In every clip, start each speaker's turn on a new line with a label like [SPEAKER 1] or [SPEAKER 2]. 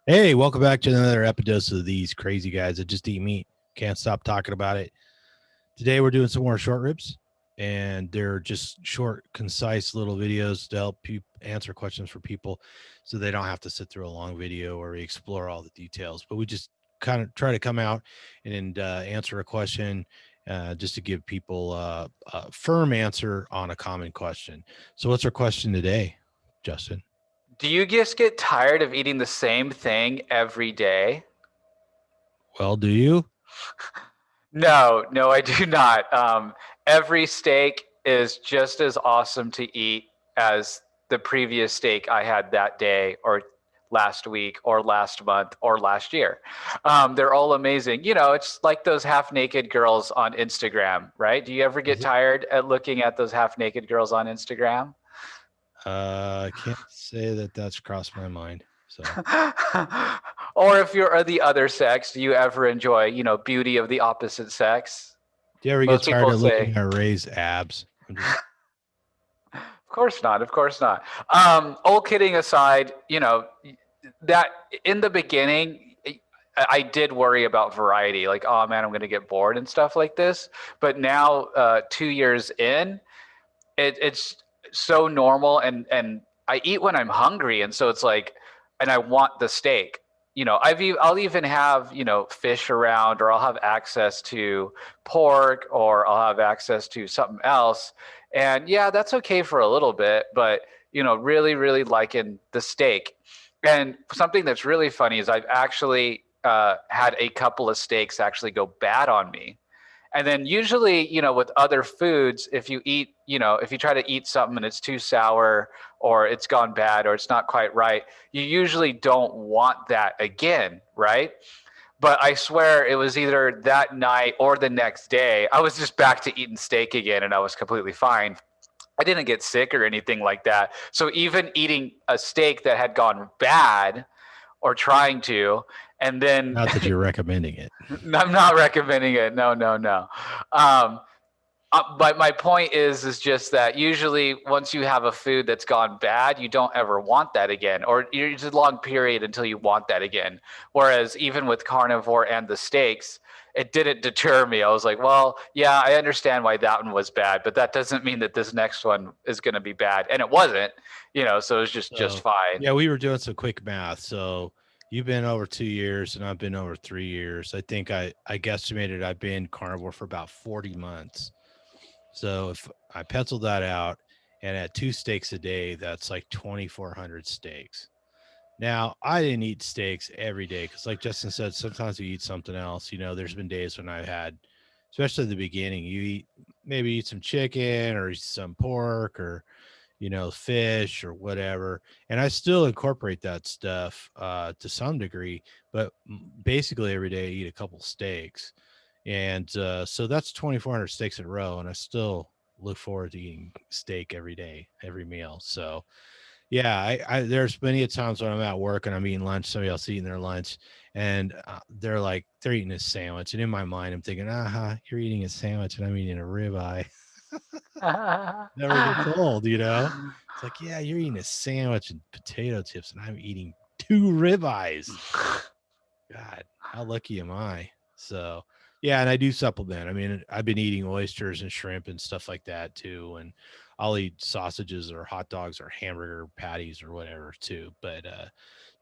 [SPEAKER 1] Hey, welcome back to another episode of these crazy guys that just eat meat. Can't stop talking about it. Today we're doing some more short ribs, and they're just short, concise little videos to help answer questions for people, so they don't have to sit through a long video where we explore all the details. But we just kind of try to come out and answer a question, just to give people a firm answer on a common question. So, what's our question today, Justin?
[SPEAKER 2] Do you just get tired of eating the same thing every day?
[SPEAKER 1] Well, do you?
[SPEAKER 2] No, I do not. Every steak is just as awesome to eat as the previous steak I had that day, or last week, or last month, or last year. They're all amazing. It's like those half naked girls on Instagram, right? Do you ever get tired at looking at those half naked girls on Instagram?
[SPEAKER 1] I can't say that that's crossed my mind. So,
[SPEAKER 2] Or if you're the other sex, do you ever enjoy, beauty of the opposite sex?
[SPEAKER 1] do you ever get
[SPEAKER 2] Most
[SPEAKER 1] tired
[SPEAKER 2] people
[SPEAKER 1] of looking
[SPEAKER 2] say,
[SPEAKER 1] at Ray's abs? I'm just
[SPEAKER 2] of course not, of course not. All kidding aside, that in the beginning, I did worry about variety, like, oh man, I'm going to get bored and stuff like this. But now, 2 years in, it's so normal, and I eat when I'm hungry, and so it's like, and I want the steak. I'll even have fish around, or I'll have access to pork, or I'll have access to something else, and yeah, that's okay for a little bit, but really, really liking the steak. And something that's really funny is I've actually had a couple of steaks actually go bad on me. And then usually, with other foods, if you try to eat something and it's too sour, or it's gone bad, or it's not quite right, you usually don't want that again, right? But I swear it was either that night or the next day, I was just back to eating steak again, and I was completely fine. I didn't get sick or anything like that. So even eating a steak that had gone bad, or trying to, and then
[SPEAKER 1] not that you're recommending it.
[SPEAKER 2] I'm not recommending it. No, no, no. Um, but my point is just that usually once you have a food that's gone bad, you don't ever want that again, or it's a long period until you want that again. Whereas even with carnivore and the steaks, it didn't deter me. I was like, well, yeah, I understand why that one was bad, but that doesn't mean that this next one is going to be bad. And it wasn't, so it was just
[SPEAKER 1] So,
[SPEAKER 2] fine.
[SPEAKER 1] yeah, we were doing some quick math. So, you've been over 2 years, and I've been over 3 years. I think I guesstimated I've been carnivore for about 40 months. So, if I penciled that out, and at two steaks a day, that's like 2,400 steaks. Now, I didn't eat steaks every day because, like Justin said, sometimes you eat something else. There's been days when I've had, especially at the beginning, you maybe eat some chicken or some pork or, fish or whatever. And I still incorporate that stuff to some degree, but basically every day I eat a couple steaks. And so that's 2,400 steaks in a row. And I still look forward to eating steak every day, every meal. So, yeah, there's many a times when I'm at work and I'm eating lunch, somebody else eating their lunch, and they're eating a sandwich, and in my mind I'm thinking, you're eating a sandwich, and I'm eating a ribeye. Never gets old, It's like, yeah, you're eating a sandwich and potato chips, and I'm eating two ribeyes. God, how lucky am I? So, yeah, and I do supplement. I mean, I've been eating oysters and shrimp and stuff like that too, and I'll eat sausages or hot dogs or hamburger patties or whatever too. But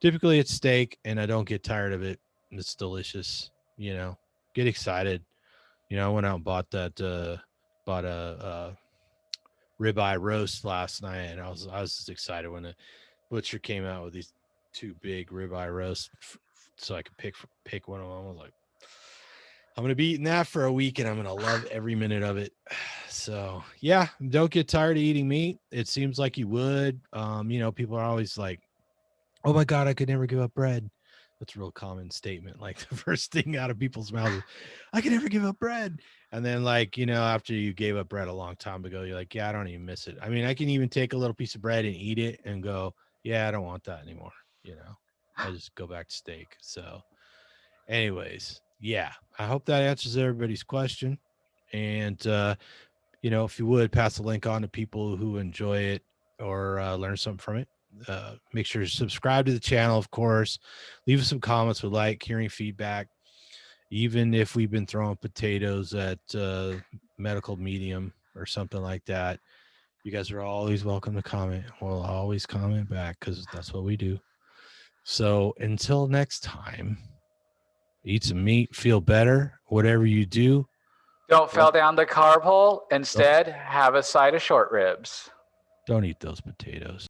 [SPEAKER 1] typically it's steak, and I don't get tired of it. And it's delicious. Get excited. I went out and bought a ribeye roast last night, and I was just excited when the butcher came out with these two big ribeye roasts, so I could pick one of them. I was like, I'm gonna be eating that for a week, and I'm gonna love every minute of it. So yeah, don't get tired of eating meat. It seems like you would. People are always like, "Oh my god, I could never give up bread." That's a real common statement. Like the first thing out of people's mouths is, "I can never give up bread." And then, like, after you gave up bread a long time ago, you're like, "Yeah, I don't even miss it." I mean, I can even take a little piece of bread and eat it and go, "Yeah, I don't want that anymore." I just go back to steak. So, anyways, yeah, I hope that answers everybody's question. And if you would pass the link on to people who enjoy it or learn something from it. Make sure to subscribe to the channel, of course. Leave us some comments. We like hearing feedback. Even if we've been throwing potatoes at medical medium or something like that, you guys are always welcome to comment. We'll always comment back because that's what we do. So until next time, eat some meat, feel better, whatever you do.
[SPEAKER 2] Don't fall down the carb hole. Instead, have a side of short ribs.
[SPEAKER 1] Don't eat those potatoes.